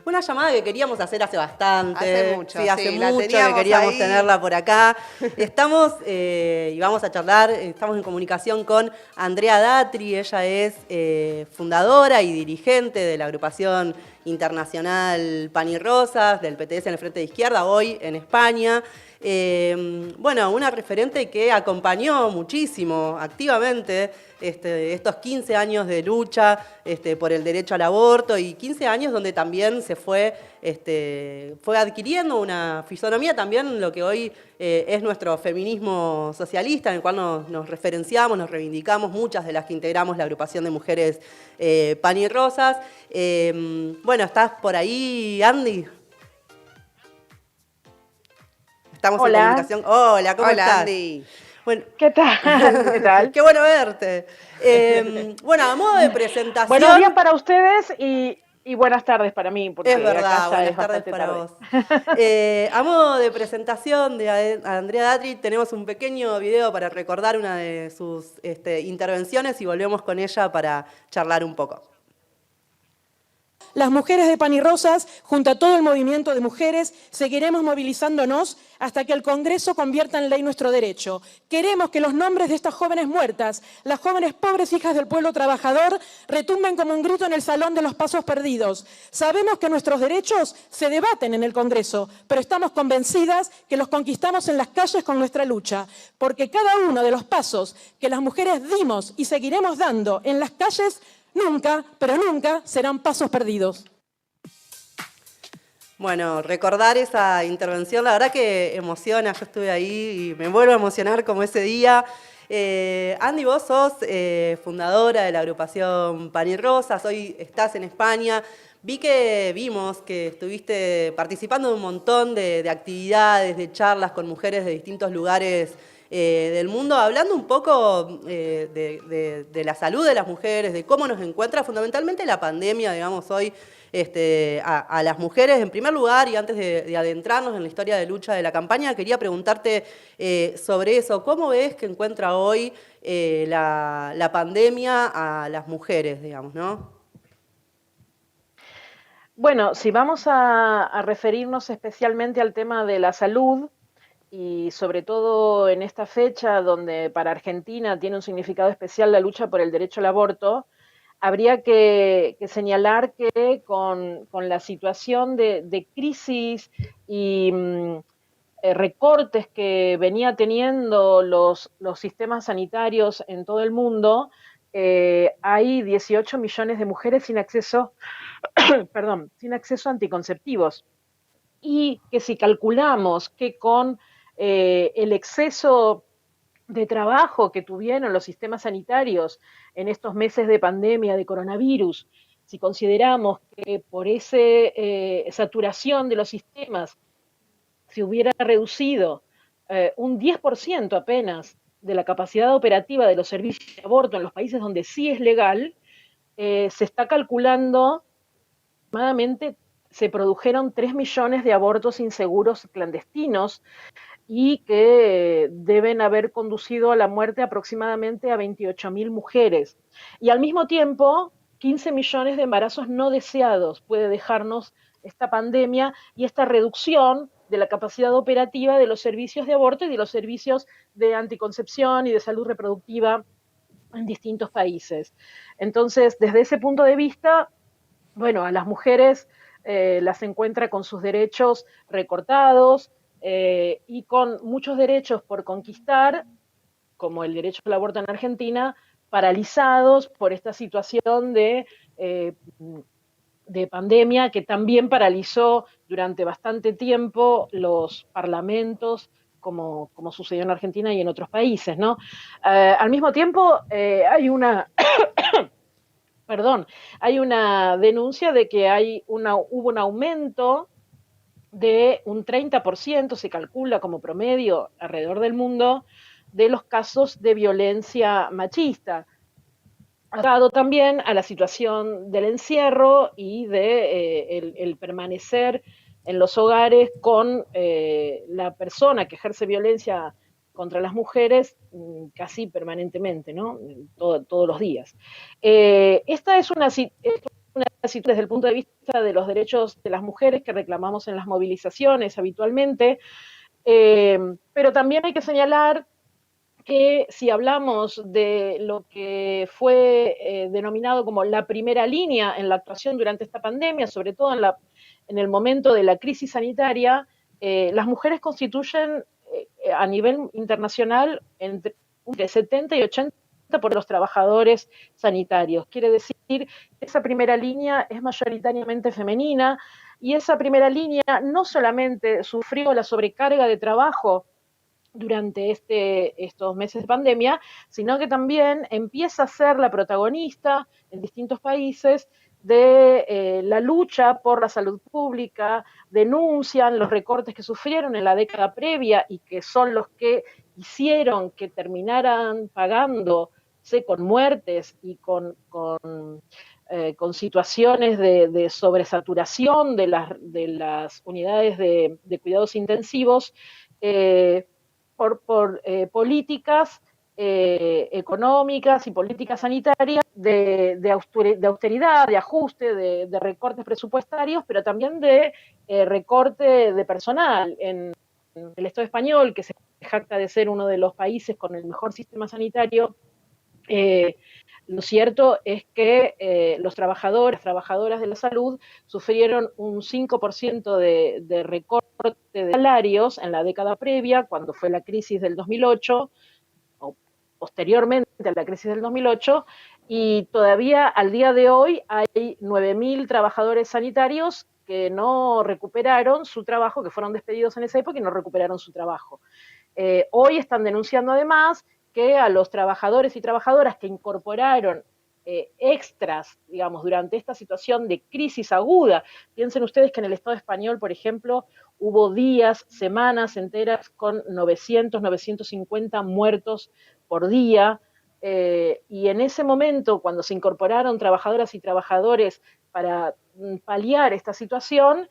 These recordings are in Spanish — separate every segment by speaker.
Speaker 1: Una llamada que queríamos hacer hace bastante.
Speaker 2: Hace mucho,
Speaker 1: sí, hace
Speaker 2: sí,
Speaker 1: mucho
Speaker 2: la
Speaker 1: que queríamos
Speaker 2: ahí.
Speaker 1: tenerla por acá. Estamos, y vamos a charlar, estamos en comunicación con Andrea Datri. Ella es fundadora y dirigente de la agrupación internacional Pan y Rosas, del PTS en el Frente de Izquierda, hoy en España. Bueno, una referente que acompañó muchísimo, activamente, estos 15 años de lucha por el derecho al aborto y 15 años donde también se fue adquiriendo una fisonomía también lo que hoy es nuestro feminismo socialista, en el cual nos referenciamos, nos reivindicamos, muchas de las que integramos la agrupación de mujeres Pan y Rosas. Bueno, ¿estás por ahí, Andy? Estamos en
Speaker 3: Hola.
Speaker 1: comunicación. Hola, ¿cómo
Speaker 2: Hola,
Speaker 1: estás?
Speaker 2: Andy.
Speaker 3: Bueno, ¿qué tal? ¿Qué tal?
Speaker 1: Qué bueno verte. Bueno, a modo de presentación...
Speaker 3: Buenos días para ustedes y buenas tardes para mí, porque
Speaker 1: es verdad,
Speaker 3: acá ya
Speaker 1: buenas
Speaker 3: es
Speaker 1: tardes
Speaker 3: bastante
Speaker 1: para
Speaker 3: tarde.
Speaker 1: vos. A modo de presentación de Andrea Datri, tenemos un pequeño video para recordar una de sus intervenciones y volvemos con ella para charlar un poco.
Speaker 4: Las mujeres de Pan y Rosas, junto a todo el movimiento de mujeres, seguiremos movilizándonos hasta que el Congreso convierta en ley nuestro derecho. Queremos que los nombres de estas jóvenes muertas, las jóvenes pobres hijas del pueblo trabajador, retumben como un grito en el salón de los pasos perdidos. Sabemos que nuestros derechos se debaten en el Congreso, pero estamos convencidas que los conquistamos en las calles con nuestra lucha, porque cada uno de los pasos que las mujeres dimos y seguiremos dando en las calles nunca, pero nunca serán pasos perdidos.
Speaker 1: Bueno, recordar esa intervención, la verdad que emociona, yo estuve ahí y me vuelvo a emocionar como ese día. Andy, vos sos fundadora de la agrupación Pan y Rosas, hoy estás en España. Vimos que estuviste participando de un montón de actividades, de charlas con mujeres de distintos lugares del mundo, hablando un poco de la salud de las mujeres, de cómo nos encuentra fundamentalmente la pandemia, digamos, hoy a las mujeres. En primer lugar, y antes de adentrarnos en la historia de lucha de la campaña, quería preguntarte sobre eso. ¿Cómo ves que encuentra hoy la pandemia a las mujeres, digamos, no?
Speaker 3: Bueno, si vamos a referirnos especialmente al tema de la salud, y sobre todo en esta fecha donde para Argentina tiene un significado especial la lucha por el derecho al aborto, habría que señalar que con la situación de crisis y recortes que venía teniendo los sistemas sanitarios en todo el mundo, hay 18 millones de mujeres sin acceso, perdón, sin acceso a anticonceptivos. Y que si calculamos que con el exceso de trabajo que tuvieron los sistemas sanitarios en estos meses de pandemia de coronavirus, si consideramos que por esa saturación de los sistemas se hubiera reducido un 10% apenas de la capacidad operativa de los servicios de aborto en los países donde sí es legal, se está calculando aproximadamente se produjeron 3 millones de abortos inseguros clandestinos y que deben haber conducido a la muerte aproximadamente a 28.000 mujeres. Y al mismo tiempo, 15 millones de embarazos no deseados puede dejarnos esta pandemia y esta reducción de la capacidad operativa de los servicios de aborto y de los servicios de anticoncepción y de salud reproductiva en distintos países. Entonces, desde ese punto de vista, bueno, a las mujeres las encuentra con sus derechos recortados y con muchos derechos por conquistar, como el derecho al aborto en Argentina, paralizados por esta situación de pandemia que también paralizó durante bastante tiempo los parlamentos, como sucedió en Argentina y en otros países, ¿no? Al mismo tiempo, hay una denuncia de que hubo un aumento de un 30%, se calcula como promedio alrededor del mundo, de los casos de violencia machista, dado también a la situación del encierro y de el permanecer en los hogares con la persona que ejerce violencia contra las mujeres casi permanentemente, ¿no? Todos los días. Esta es una situación una situación desde el punto de vista de los derechos de las mujeres que reclamamos en las movilizaciones habitualmente, pero también hay que señalar que si hablamos de lo que fue denominado como la primera línea en la actuación durante esta pandemia, sobre todo en el momento de la crisis sanitaria, las mujeres constituyen a nivel internacional entre 70 y 80 por los trabajadores sanitarios. Quiere decir que esa primera línea es mayoritariamente femenina y esa primera línea no solamente sufrió la sobrecarga de trabajo durante estos meses de pandemia, sino que también empieza a ser la protagonista en distintos países de la lucha por la salud pública, denuncian los recortes que sufrieron en la década previa y que son los que hicieron que terminaran pagándose con muertes y con situaciones de sobresaturación de las unidades de cuidados intensivos, por políticas económicas y políticas sanitarias de austeridad, de ajuste, de recortes presupuestarios, pero también de recorte de personal. En el Estado español, que se jacta de ser uno de los países con el mejor sistema sanitario, lo cierto es que los trabajadores, trabajadoras de la salud sufrieron un 5% de recorte de salarios en la década previa, cuando fue la crisis del 2008, o posteriormente a la crisis del 2008, y todavía al día de hoy hay 9.000 trabajadores sanitarios que no recuperaron su trabajo, que fueron despedidos en esa época y no recuperaron su trabajo. Hoy están denunciando además que a los trabajadores y trabajadoras que incorporaron extras, digamos, durante esta situación de crisis aguda. Piensen ustedes que en el Estado español, por ejemplo, hubo días, semanas enteras con 900, 950 muertos por día, y en ese momento, cuando se incorporaron trabajadoras y trabajadores para paliar esta situación,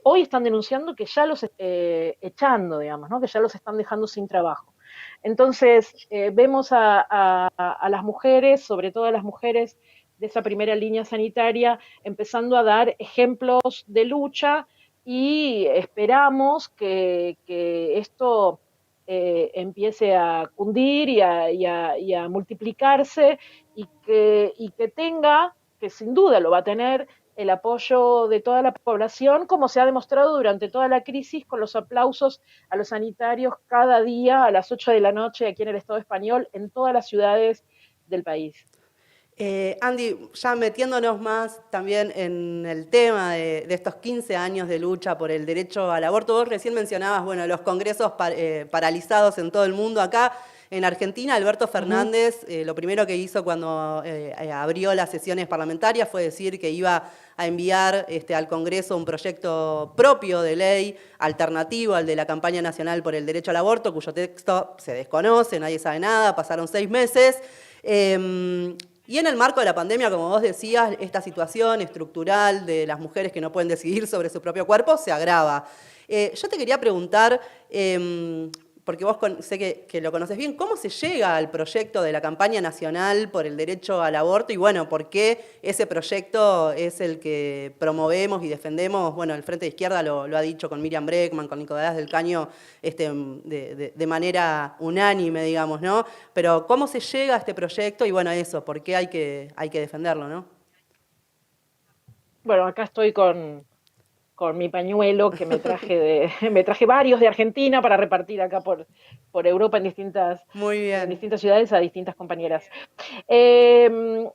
Speaker 3: hoy están denunciando que ya los echando, digamos, ¿no? Que ya los están dejando sin trabajo. Entonces, vemos a las mujeres, sobre todo a las mujeres de esa primera línea sanitaria, empezando a dar ejemplos de lucha y esperamos que esto empiece a cundir y a multiplicarse y que tenga, que sin duda lo va a tener, el apoyo de toda la población, como se ha demostrado durante toda la crisis, con los aplausos a los sanitarios cada día a las 8 de la noche aquí en el Estado español, en todas las ciudades del país.
Speaker 1: Andy, ya metiéndonos más también en el tema de estos 15 años de lucha por el derecho al aborto, vos recién mencionabas, bueno, los congresos paralizados en todo el mundo. Acá en Argentina, Alberto Fernández, lo primero que hizo cuando abrió las sesiones parlamentarias fue decir que iba a enviar al Congreso un proyecto propio de ley alternativo al de la Campaña Nacional por el Derecho al Aborto, cuyo texto se desconoce, nadie sabe nada, pasaron 6 meses. Y en el marco de la pandemia, como vos decías, esta situación estructural de las mujeres que no pueden decidir sobre su propio cuerpo se agrava. Yo te quería preguntar, porque vos sé que lo conoces bien, ¿cómo se llega al proyecto de la Campaña Nacional por el Derecho al Aborto? Y bueno, ¿por qué ese proyecto es el que promovemos y defendemos? Bueno, el Frente de Izquierda lo ha dicho con Miriam Bregman, con Nicolás del Caño, de manera unánime, digamos, ¿no? Pero ¿cómo se llega a este proyecto? Y bueno, eso, ¿por qué hay que defenderlo, no?
Speaker 3: Bueno, acá estoy con mi pañuelo que me traje me traje varios de Argentina para repartir acá por Europa en
Speaker 1: Muy bien.
Speaker 3: distintas ciudades a distintas compañeras. El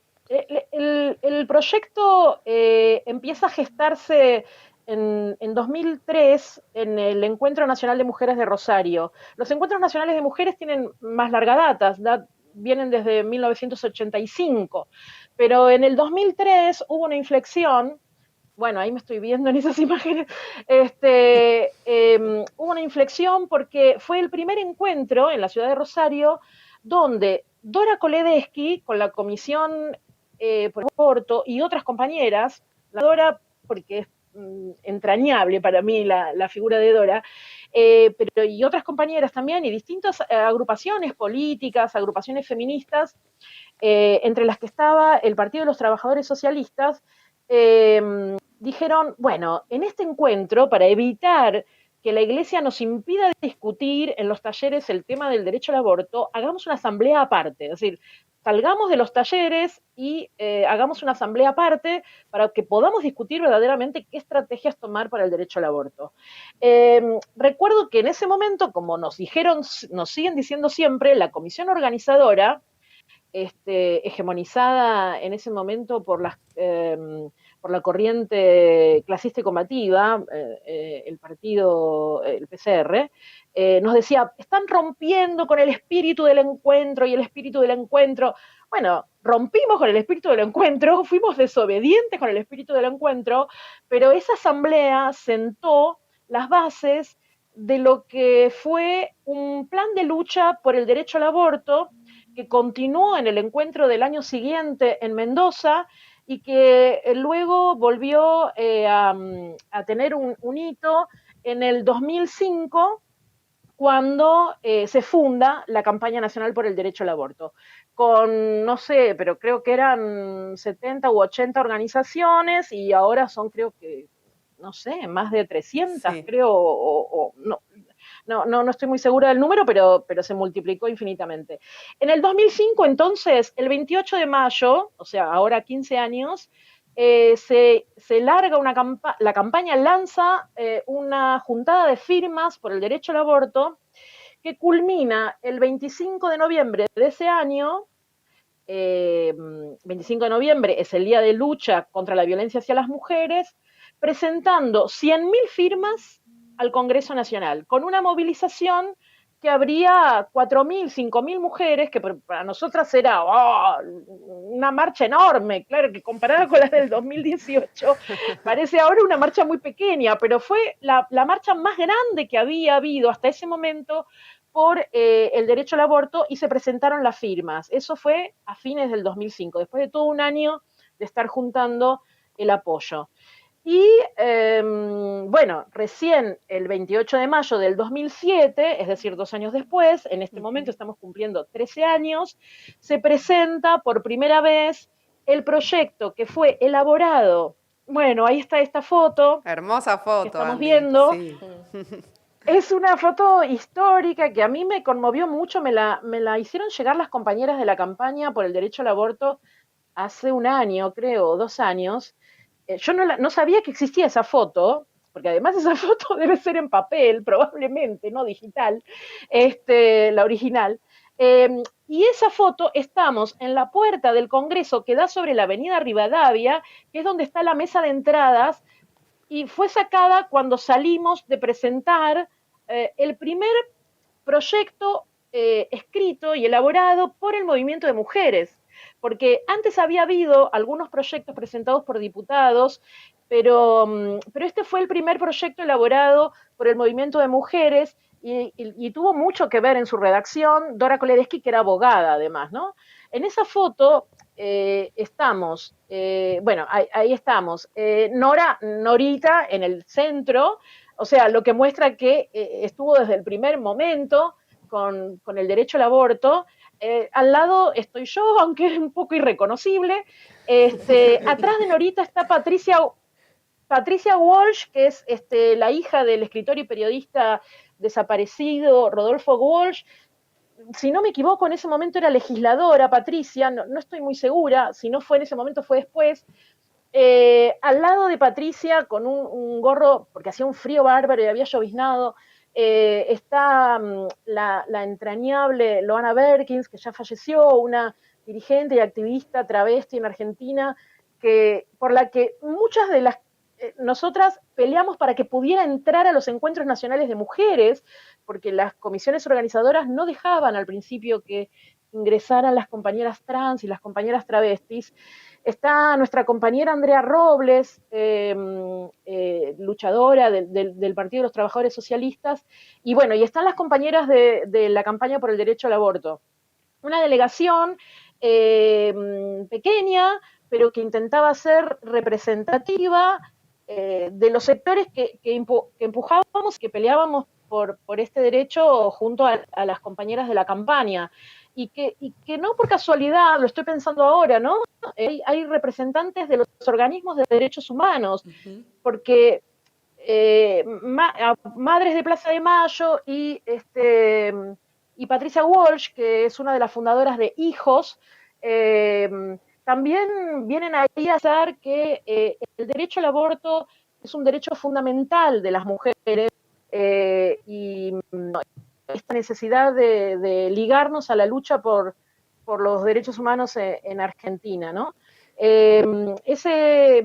Speaker 3: proyecto empieza a gestarse en 2003 en el Encuentro Nacional de Mujeres de Rosario. Los Encuentros Nacionales de Mujeres tienen más larga data, vienen desde 1985, pero en el 2003 hubo una inflexión. Bueno, ahí me estoy viendo en esas imágenes, hubo una inflexión porque fue el primer encuentro en la ciudad de Rosario donde Dora Koledesky, con la Comisión por el Aborto y otras compañeras, la Dora, porque es entrañable para mí la figura de Dora, pero y otras compañeras también, y distintas agrupaciones políticas, agrupaciones feministas, entre las que estaba el Partido de los Trabajadores Socialistas, dijeron, bueno, en este encuentro, para evitar que la Iglesia nos impida discutir en los talleres el tema del derecho al aborto, hagamos una asamblea aparte, es decir, salgamos de los talleres y hagamos una asamblea aparte para que podamos discutir verdaderamente qué estrategias tomar para el derecho al aborto. Recuerdo que en ese momento, como nos dijeron, nos siguen diciendo siempre, la comisión organizadora, hegemonizada en ese momento por la corriente clasista y combativa, el partido, el PCR, nos decía, están rompiendo con el espíritu del encuentro y el espíritu del encuentro. Bueno, rompimos con el espíritu del encuentro, fuimos desobedientes con el espíritu del encuentro, pero esa asamblea sentó las bases de lo que fue un plan de lucha por el derecho al aborto que continuó en el encuentro del año siguiente en Mendoza y que luego volvió a tener un hito en el 2005 cuando se funda la campaña nacional por el derecho al aborto, con, no sé, pero creo que eran 70 u 80 organizaciones y ahora son, creo que, no sé, más de 300,
Speaker 1: Sí.
Speaker 3: creo, no estoy muy segura del número, pero se multiplicó infinitamente. En el 2005, entonces, el 28 de mayo, o sea, ahora 15 años, se larga la campaña lanza una juntada de firmas por el derecho al aborto que culmina el 25 de noviembre de ese año. 25 de noviembre es el día de lucha contra la violencia hacia las mujeres, presentando 100.000 firmas al Congreso Nacional, con una movilización que habría 4.000, 5.000 mujeres, que para nosotras era una marcha enorme, claro que comparada con la del 2018, parece ahora una marcha muy pequeña, pero fue la marcha más grande que había habido hasta ese momento por el derecho al aborto y se presentaron las firmas. Eso fue a fines del 2005, después de todo un año de estar juntando el apoyo. Y bueno, recién el 28 de mayo del 2007, es decir, 2 años después, en este momento estamos cumpliendo 13 años, se presenta por primera vez el proyecto que fue elaborado. Bueno, ahí está esta foto
Speaker 1: Hermosa
Speaker 3: que
Speaker 1: foto,
Speaker 3: estamos
Speaker 1: Andy.
Speaker 3: viendo.
Speaker 1: Sí.
Speaker 3: Es una foto histórica que a mí me conmovió mucho, me la hicieron llegar las compañeras de la campaña por el derecho al aborto hace un año, creo, 2 años. Yo no sabía que existía esa foto, porque además esa foto debe ser en papel, probablemente, no digital, la original. Y esa foto estamos en la puerta del Congreso que da sobre la avenida Rivadavia, que es donde está la mesa de entradas, y fue sacada cuando salimos de presentar el primer proyecto escrito y elaborado por el movimiento de mujeres, porque antes había habido algunos proyectos presentados por diputados, pero este fue el primer proyecto elaborado por el movimiento de mujeres y tuvo mucho que ver en su redacción Dora Kolereski, que era abogada además, ¿no? En esa foto estamos, bueno, ahí estamos, Norita en el centro, o sea, lo que muestra que estuvo desde el primer momento con el derecho al aborto. Al lado estoy yo, aunque es un poco irreconocible. Atrás de Norita está Patricia Walsh, que es la hija del escritor y periodista desaparecido Rodolfo Walsh. Si no me equivoco, en ese momento era legisladora, Patricia, no estoy muy segura, si no fue en ese momento fue después. Al lado de Patricia, con un gorro, porque hacía un frío bárbaro y había lloviznado, está la entrañable Loana Berkins, que ya falleció, una dirigente y activista travesti en Argentina, por la que muchas de las nosotras peleamos para que pudiera entrar a los encuentros nacionales de mujeres, porque las comisiones organizadoras no dejaban al principio que ingresaran las compañeras trans y las compañeras travestis. Está nuestra compañera Andrea Robles, luchadora del Partido de los Trabajadores Socialistas, y bueno, y están las compañeras de la campaña por el derecho al aborto. Una delegación pequeña, pero que intentaba ser representativa de los sectores que empujábamos, que peleábamos por este derecho junto a las compañeras de la campaña. y que no por casualidad, lo estoy pensando ahora, ¿no? Hay representantes de los organismos de derechos humanos, porque Madres de Plaza de Mayo y Patricia Walsh, que es una de las fundadoras de Hijos, también vienen ahí a hacer que el derecho al aborto es un derecho fundamental de las mujeres y esta necesidad de ligarnos a la lucha por los derechos humanos en Argentina, ¿no? Ese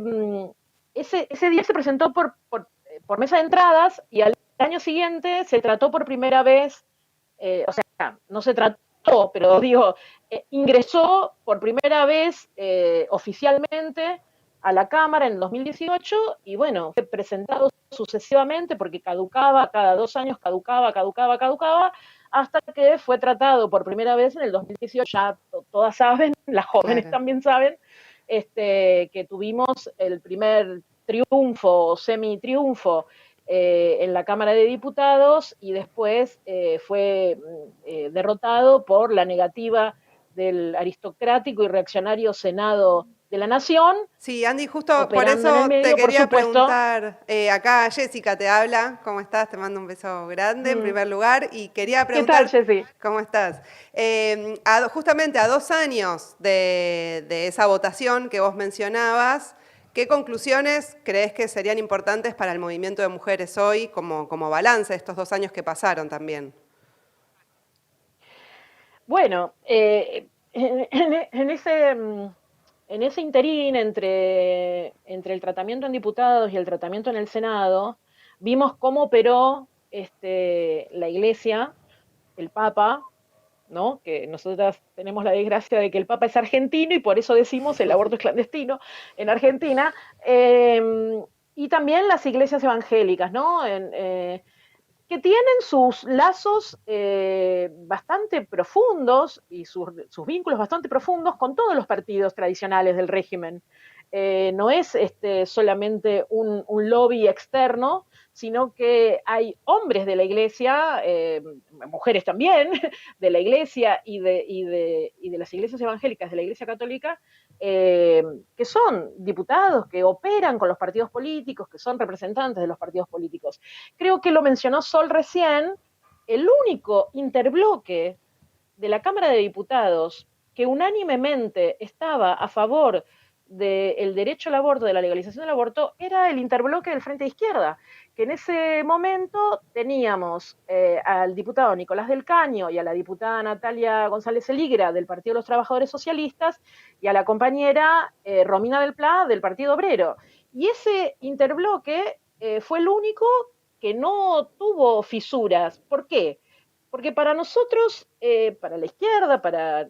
Speaker 3: día se presentó por mesa de entradas y al año siguiente se trató por primera vez, o sea, no se trató, pero digo, ingresó por primera vez oficialmente a la Cámara en el 2018 y bueno, fue presentado sucesivamente porque caducaba, cada 2 años caducaba, hasta que fue tratado por primera vez en el 2018, ya todas saben, las jóvenes
Speaker 1: Claro.
Speaker 3: también saben, que tuvimos el primer triunfo, semi-triunfo, en la Cámara de Diputados y después fue derrotado por la negativa del aristocrático y reaccionario Senado de la Nación.
Speaker 1: Sí, Andy, justo por
Speaker 3: Operando en el
Speaker 1: eso te
Speaker 3: medio, por
Speaker 1: quería
Speaker 3: supuesto.
Speaker 1: preguntar, acá Jessica te habla, ¿cómo estás? Te mando un beso grande en primer lugar y quería
Speaker 3: ¿Qué tal,
Speaker 1: preguntar,
Speaker 3: Jessy?
Speaker 1: ¿cómo estás? Justamente a 2 años de esa votación que vos mencionabas, ¿qué conclusiones crees que serían importantes para el movimiento de mujeres hoy como balance de estos 2 años que pasaron también?
Speaker 3: Bueno, en ese interín entre el tratamiento en diputados y el tratamiento en el Senado, vimos cómo operó la Iglesia, el Papa, ¿no? Que nosotras tenemos la desgracia de que el Papa es argentino y por eso decimos el aborto es clandestino en Argentina, y también las iglesias evangélicas, ¿no? Que tienen sus lazos bastante profundos y sus vínculos bastante profundos con todos los partidos tradicionales del régimen. No es solamente un lobby externo, sino que hay hombres de la iglesia, mujeres también, de la iglesia y de las iglesias evangélicas de la iglesia católica, que son diputados, que operan con los partidos políticos, que son representantes de los partidos políticos. Creo que lo mencionó Sol recién, el único interbloque de la Cámara de Diputados que unánimemente estaba a favor del derecho al aborto, de la legalización del aborto, era el interbloque del Frente de Izquierda, que en ese momento teníamos al diputado Nicolás del Caño y a la diputada Natalia González Eligra del Partido de los Trabajadores Socialistas y a la compañera Romina del Pla del Partido Obrero. Y ese interbloque fue el único que no tuvo fisuras. ¿Por qué? Porque para nosotros, para la izquierda, para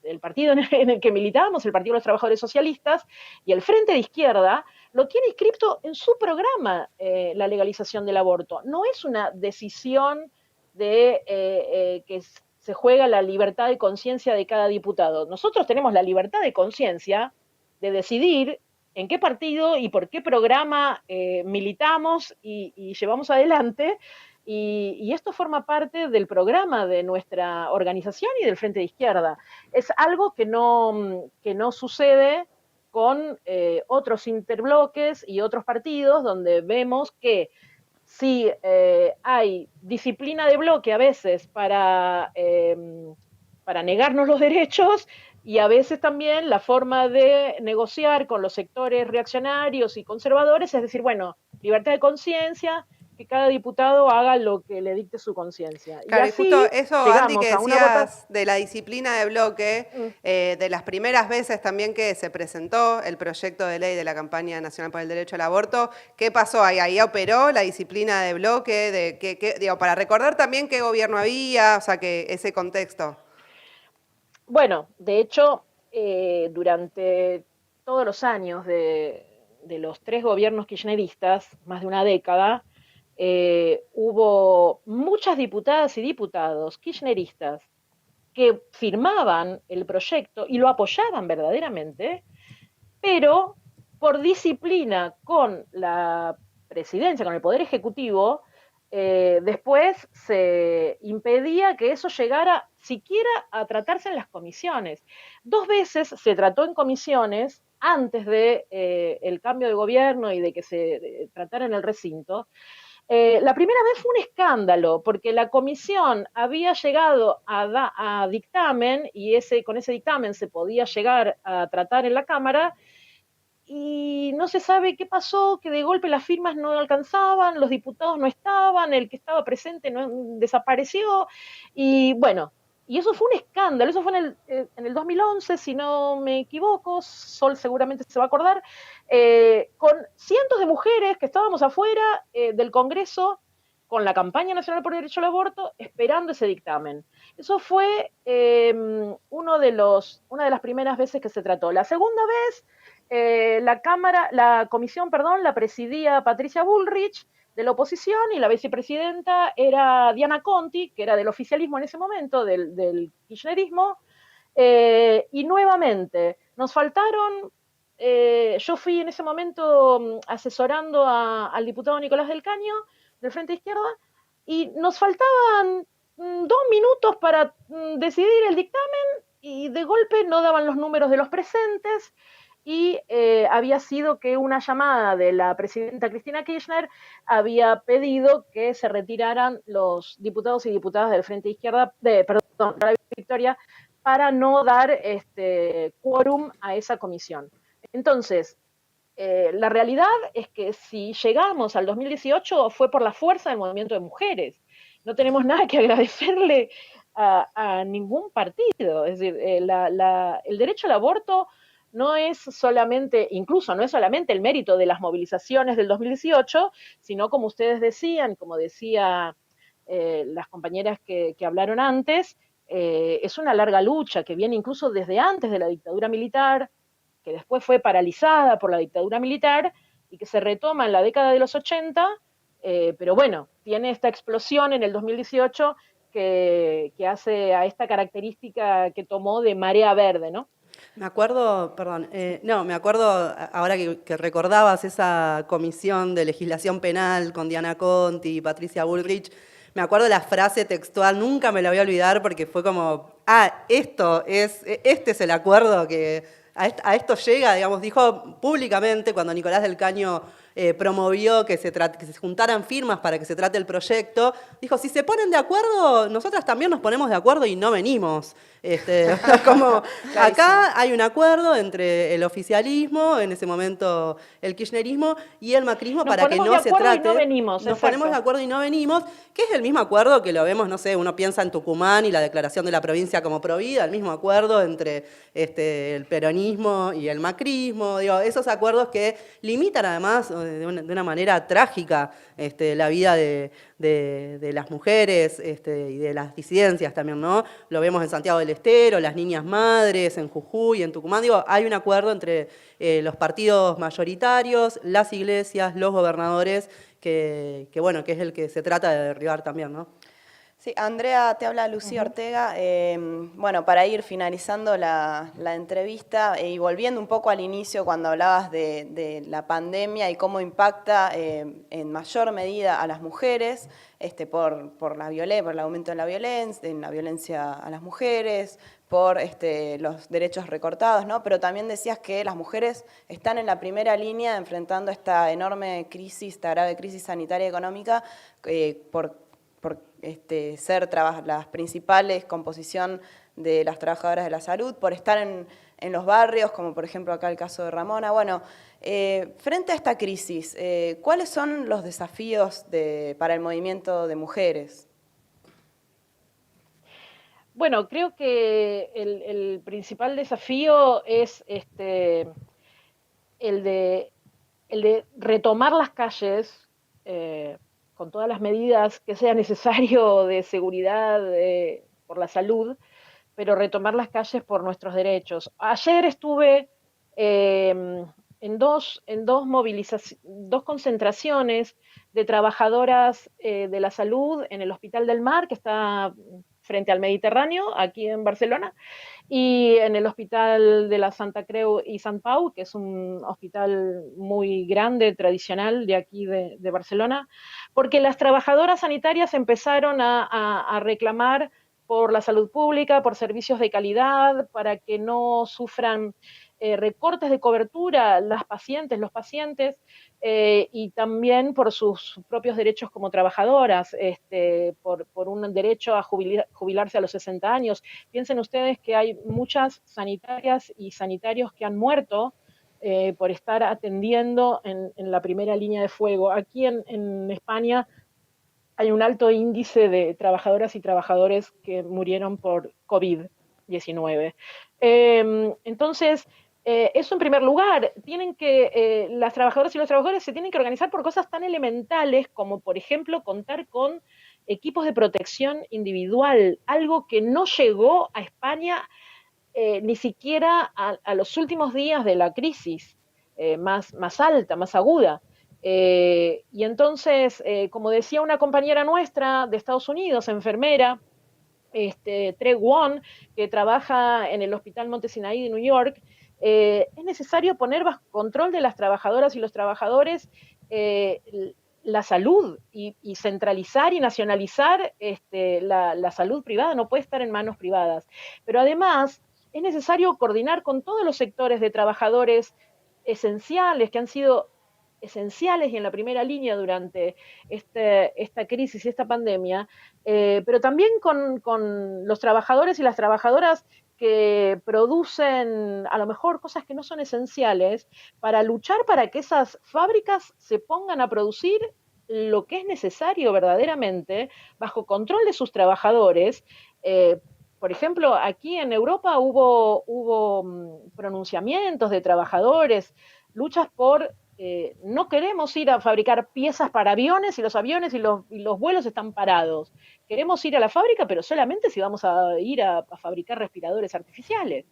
Speaker 3: el partido en el que militamos, el Partido de los Trabajadores Socialistas, y el Frente de Izquierda, lo tiene inscrito en su programa la legalización del aborto. No es una decisión de que se juega la libertad de conciencia de cada diputado. Nosotros tenemos la libertad de conciencia de decidir en qué partido y por qué programa militamos y llevamos adelante, y esto forma parte del programa de nuestra organización y del Frente de Izquierda. Es algo que no sucede con otros interbloques y otros partidos donde vemos que sí hay disciplina de bloque a veces para negarnos los derechos y a veces también la forma de negociar con los sectores reaccionarios y conservadores, es decir, bueno, libertad de conciencia, que cada diputado haga lo que le dicte su conciencia.
Speaker 1: Claro,
Speaker 3: y así
Speaker 1: justo eso, Andy, que
Speaker 3: llegamos a una votación.
Speaker 1: decías de la disciplina de bloque, de las primeras veces también que se presentó el proyecto de ley de la Campaña Nacional por el Derecho al Aborto, ¿qué pasó ahí? ¿Ahí operó la disciplina de bloque? Digo, para recordar también qué gobierno había, o sea, que ese contexto.
Speaker 3: Bueno, de hecho, durante todos los años de los 3 gobiernos kirchneristas, más de una década, hubo muchas diputadas y diputados kirchneristas que firmaban el proyecto y lo apoyaban verdaderamente, pero por disciplina con la presidencia, con el Poder Ejecutivo, después se impedía que eso llegara siquiera a tratarse en las comisiones. 2 veces se trató en comisiones antes de el cambio de gobierno y de que se tratara en el recinto. La primera vez fue un escándalo, porque la comisión había llegado a dictamen y con ese dictamen se podía llegar a tratar en la Cámara, y no se sabe qué pasó, que de golpe las firmas no alcanzaban, los diputados no estaban, el que estaba presente no, desapareció, y bueno, y eso fue un escándalo, eso fue en el 2011, si no me equivoco, Sol seguramente se va a acordar, con cientos de mujeres que estábamos afuera del Congreso con la campaña nacional por el derecho al aborto, esperando ese dictamen. Eso fue una de las primeras veces que se trató. La segunda vez la comisión, perdón, la presidía Patricia Bullrich de la oposición y la vicepresidenta era Diana Conti, que era del oficialismo en ese momento, del kirchnerismo, y nuevamente nos faltaron, yo fui en ese momento asesorando al diputado Nicolás del Caño del Frente Izquierda y nos faltaban 2 minutos para decidir el dictamen y de golpe no daban los números de los presentes y había sido que una llamada de la presidenta Cristina Kirchner había pedido que se retiraran los diputados y diputadas del Frente Izquierda, perdón, de la Victoria, para no dar quórum a esa comisión. Entonces, la realidad es que si llegamos al 2018 fue por la fuerza del movimiento de mujeres. No tenemos nada que agradecerle a ningún partido. Es decir, el derecho al aborto no es solamente, incluso no es solamente el mérito de las movilizaciones del 2018, sino como ustedes decían, como decía las compañeras que hablaron antes, es una larga lucha que viene incluso desde antes de la dictadura militar, que después fue paralizada por la dictadura militar y que se retoma en la década de los 80, pero bueno, tiene esta explosión en el 2018 que hace a esta característica que tomó de marea verde, ¿no?
Speaker 1: Me acuerdo, perdón, no, me acuerdo ahora que recordabas esa comisión de legislación penal con Diana Conti y Patricia Bullrich, me acuerdo la frase textual, nunca me la voy a olvidar porque fue como, este es el acuerdo que a esto llega, digamos, dijo públicamente cuando Nicolás del Caño promovió que se juntaran firmas para que se trate el proyecto, dijo, si se ponen de acuerdo, nosotras también nos ponemos de acuerdo y no venimos. Como acá hay un acuerdo entre el oficialismo, en ese momento el kirchnerismo, y el macrismo para que no se trate.
Speaker 3: No venimos,
Speaker 1: nos ponemos de acuerdo y no venimos, que es el mismo acuerdo que lo vemos, no sé, uno piensa en Tucumán y la declaración de la provincia como provida, el mismo acuerdo entre el peronismo y el macrismo, digo, esos acuerdos que limitan además de una manera trágica la vida de las mujeres y de las disidencias también, ¿no? Lo vemos en Santiago del Estero, las niñas madres, en Jujuy, en Tucumán. Digo, hay un acuerdo entre los partidos mayoritarios, las iglesias, los gobernadores, bueno, que es el que se trata de derribar también, ¿no?
Speaker 2: Sí, Andrea, te habla Lucía Ortega. Bueno, para ir finalizando la entrevista y volviendo un poco al inicio cuando hablabas de la pandemia y cómo impacta en mayor medida a las mujeres por el aumento de la violencia a las mujeres, por los derechos recortados, ¿no? Pero también decías que las mujeres están en la primera línea enfrentando esta enorme crisis, esta grave crisis sanitaria y económica por ser las principales composición de las trabajadoras de la salud, por estar en los barrios, como por ejemplo acá el caso de Ramona. Bueno, frente a esta crisis, ¿cuáles son los desafíos para el movimiento de mujeres?
Speaker 3: Bueno, creo que el principal desafío es el de retomar las calles con todas las medidas que sea necesario de seguridad por la salud, pero retomar las calles por nuestros derechos. Ayer estuve en dos concentraciones de trabajadoras de la salud en el Hospital del Mar, que está frente al Mediterráneo, aquí en Barcelona, y en el Hospital de la Santa Creu y Sant Pau, que es un hospital muy grande, tradicional de aquí de Barcelona, porque las trabajadoras sanitarias empezaron a reclamar por la salud pública, por servicios de calidad, para que no sufran recortes de cobertura las pacientes, los pacientes, y también por sus propios derechos como trabajadoras, por un derecho a jubilarse a los 60 años. Piensen ustedes que hay muchas sanitarias y sanitarios que han muerto por estar atendiendo en la primera línea de fuego. Aquí en España hay un alto índice de trabajadoras y trabajadores que murieron por COVID-19. Entonces, eso en primer lugar, las trabajadoras y los trabajadores se tienen que organizar por cosas tan elementales como, por ejemplo, contar con equipos de protección individual, algo que no llegó a España ni siquiera a los últimos días de la crisis más alta, más aguda. Y entonces, como decía una compañera nuestra de Estados Unidos, enfermera, Tre Won, que trabaja en el Hospital Monte Sinaí de New York, es necesario poner bajo control de las trabajadoras y los trabajadores eh, la salud y centralizar y nacionalizar la salud privada, no puede estar en manos privadas. Pero además es necesario coordinar con todos los sectores de trabajadores esenciales que han sido esenciales y en la primera línea durante esta crisis y esta pandemia, pero también con los trabajadores y las trabajadoras que producen a lo mejor cosas que no son esenciales para luchar para que esas fábricas se pongan a producir lo que es necesario verdaderamente bajo control de sus trabajadores. Por ejemplo, aquí en Europa hubo pronunciamientos de trabajadores, luchas por no queremos ir a fabricar piezas para aviones y los aviones y los vuelos están parados. Queremos ir a la fábrica, pero solamente si vamos a ir a fabricar respiradores artificiales.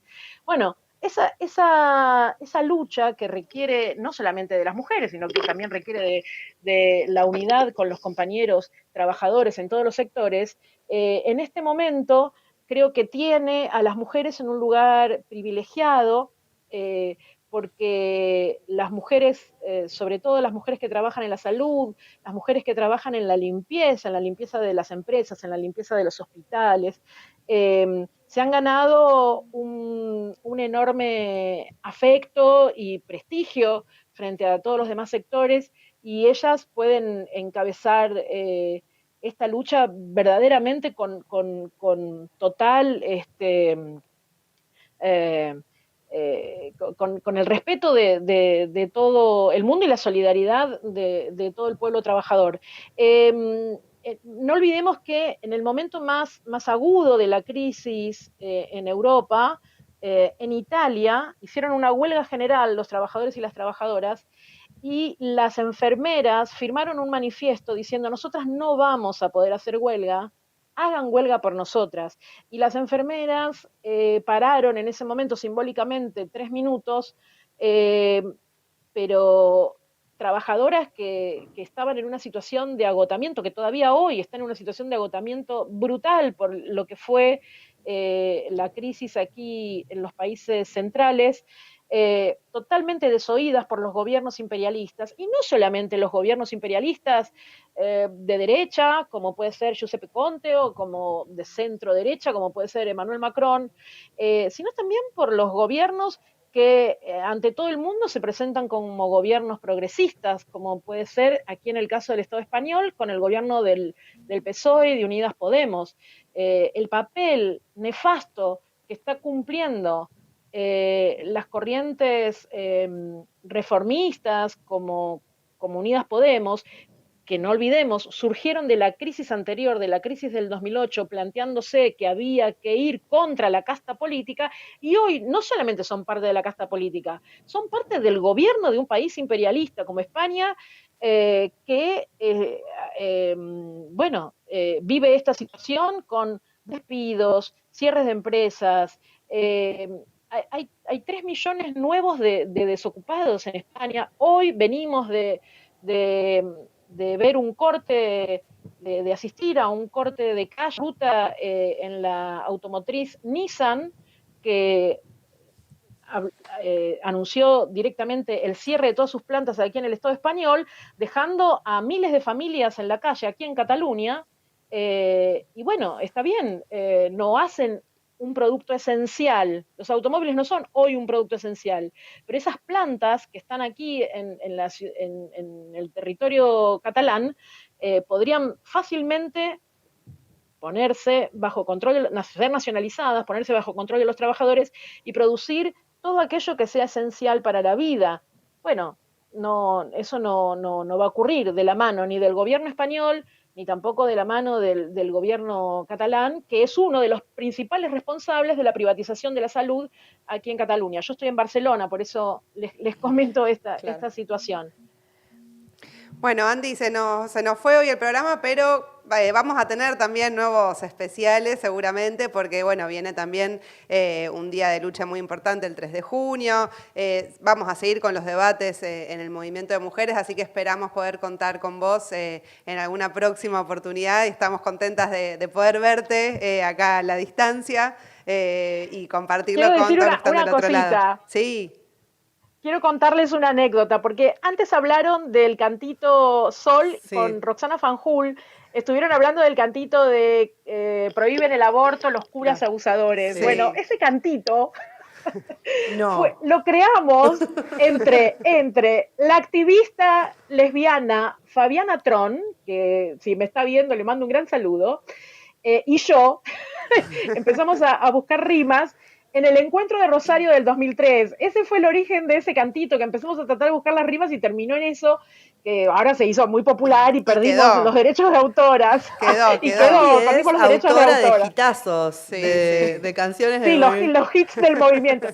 Speaker 3: Bueno, esa lucha que requiere no solamente de las mujeres, sino que también requiere de la unidad con los compañeros trabajadores en todos los sectores, en este momento creo que tiene a las mujeres en un lugar privilegiado, eh, porque las mujeres, sobre todo las mujeres que trabajan en la salud, las mujeres que trabajan en la limpieza de las empresas, en la limpieza de los hospitales, se han ganado un enorme afecto y prestigio frente a todos los demás sectores y ellas pueden encabezar esta lucha verdaderamente con total eh, con el respeto de todo el mundo y la solidaridad de todo el pueblo trabajador. No olvidemos que en el momento más agudo de la crisis en Europa, en Italia, hicieron una huelga general los trabajadores y las trabajadoras y las enfermeras firmaron un manifiesto diciendo nosotras no vamos a poder hacer huelga, hagan huelga por nosotras. Y las enfermeras pararon en ese momento simbólicamente 3 minutos, eh, pero trabajadoras que estaban en una situación de agotamiento, que todavía hoy están en una situación de agotamiento brutal por lo que fue la crisis aquí en los países centrales, totalmente desoídas por los gobiernos imperialistas, y no solamente los gobiernos imperialistas de derecha, como puede ser Giuseppe Conte, o como de centro derecha, como puede ser Emmanuel Macron, sino también por los gobiernos que ante todo el mundo se presentan como gobiernos progresistas, como puede ser aquí en el caso del Estado español, con el gobierno del PSOE y de Unidas Podemos. El papel nefasto que está cumpliendo las corrientes reformistas como Unidas Podemos, que no olvidemos, surgieron de la crisis anterior, de la crisis del 2008, planteándose que había que ir contra la casta política, y hoy no solamente son parte de la casta política, son parte del gobierno de un país imperialista como España, vive esta situación con despidos, cierres de empresas. Hay 3 millones nuevos de desocupados en España. Hoy venimos de ver un corte de asistir a un corte de calle ruta en la automotriz Nissan, que anunció directamente el cierre de todas sus plantas aquí en el Estado español, dejando a miles de familias en la calle aquí en Cataluña. Y bueno, está bien, no hacen un producto esencial. Los automóviles no son hoy un producto esencial, pero esas plantas que están aquí en el territorio catalán podrían fácilmente ponerse bajo control, ser nacionalizadas, ponerse bajo control de los trabajadores y producir todo aquello que sea esencial para la vida. Bueno, no, eso no va a ocurrir de la mano ni del gobierno español, ni tampoco de la mano del gobierno catalán, que es uno de los principales responsables de la privatización de la salud aquí en Cataluña. Yo estoy en Barcelona, por eso les comento esta situación.
Speaker 5: Bueno, Andy, se nos fue hoy el programa, pero vamos a tener también nuevos especiales seguramente, porque bueno, viene también un día de lucha muy importante el 3 de junio. Vamos a seguir con los debates en el movimiento de mujeres, así que esperamos poder contar con vos en alguna próxima oportunidad y estamos contentas de poder verte acá a la distancia y compartirlo con todos los que están del otro lado. Sí.
Speaker 3: Quiero contarles una anécdota, porque antes hablaron del cantito Sol con Roxana Fanjul, estuvieron hablando del cantito de prohíben el aborto los curas abusadores. Sí. Bueno, ese cantito lo creamos entre la activista lesbiana Fabiana Tron, que si me está viendo le mando un gran saludo, y yo empezamos a buscar rimas en el encuentro de Rosario del 2003. Ese fue el origen de ese cantito, que empezamos a tratar de buscar las rimas y terminó en eso, que ahora se hizo muy popular y perdimos los derechos de autoras.
Speaker 1: Perdimos los derechos de autoras. De hitazos, de canciones.
Speaker 3: Sí, los hits del movimiento.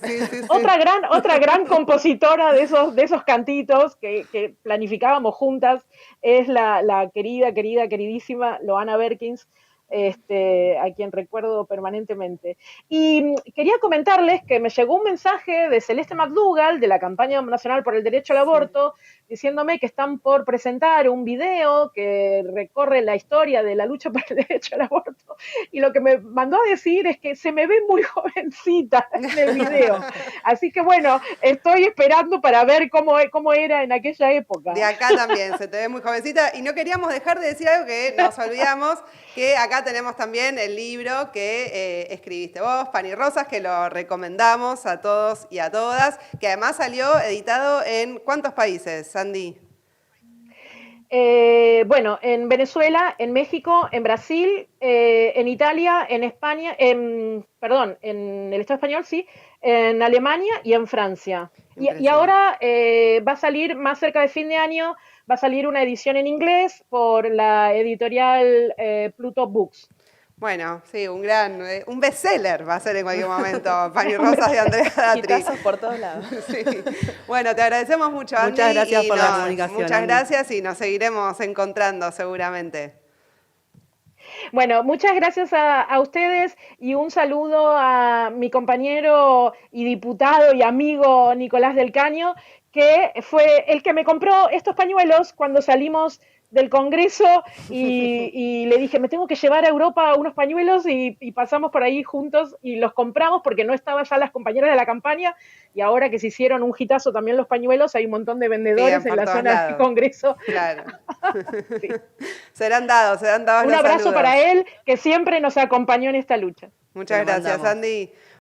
Speaker 3: Otra gran compositora de esos cantitos que planificábamos juntas es la queridísima Loana Berkins, a quien recuerdo permanentemente. Y quería comentarles que me llegó un mensaje de Celeste McDougall, de la Campaña Nacional por el Derecho al Aborto, diciéndome que están por presentar un video que recorre la historia de la lucha por el derecho al aborto, y lo que me mandó a decir es que se me ve muy jovencita en el video. Así que bueno, estoy esperando para ver cómo era en aquella época.
Speaker 5: De acá también, se te ve muy jovencita, y no queríamos dejar de decir algo que nos olvidamos, que acá tenemos también el libro que escribiste vos, Pan y Rosas, que lo recomendamos a todos y a todas, que además salió editado en ¿cuántos países, Sandy?
Speaker 3: Bueno, en Venezuela, en México, en Brasil, en Italia, en España, en el Estado español, sí, en Alemania y en Francia. Y ahora va a salir más cerca de fin de año, va a salir una edición en inglés por la editorial Pluto Books.
Speaker 5: Bueno, sí, un bestseller va a ser en cualquier momento, Pan y Rosas de Andrea Datri.
Speaker 2: Hitazos por todos lados.
Speaker 5: Sí. Bueno, te agradecemos mucho, Andy.
Speaker 1: Muchas gracias por la comunicación.
Speaker 5: Muchas gracias y nos seguiremos encontrando seguramente.
Speaker 3: Bueno, muchas gracias a ustedes y un saludo a mi compañero y diputado y amigo Nicolás del Caño, que fue el que me compró estos pañuelos cuando salimos del Congreso y le dije, me tengo que llevar a Europa unos pañuelos y pasamos por ahí juntos y los compramos porque no estaban ya las compañeras de la campaña y ahora que se hicieron un hitazo también los pañuelos, hay un montón de vendedores en la zona del Congreso.
Speaker 5: Claro. Sí. Serán dados
Speaker 3: un abrazo saludos para él, que siempre nos acompañó en esta lucha.
Speaker 5: Muchas gracias, Andy.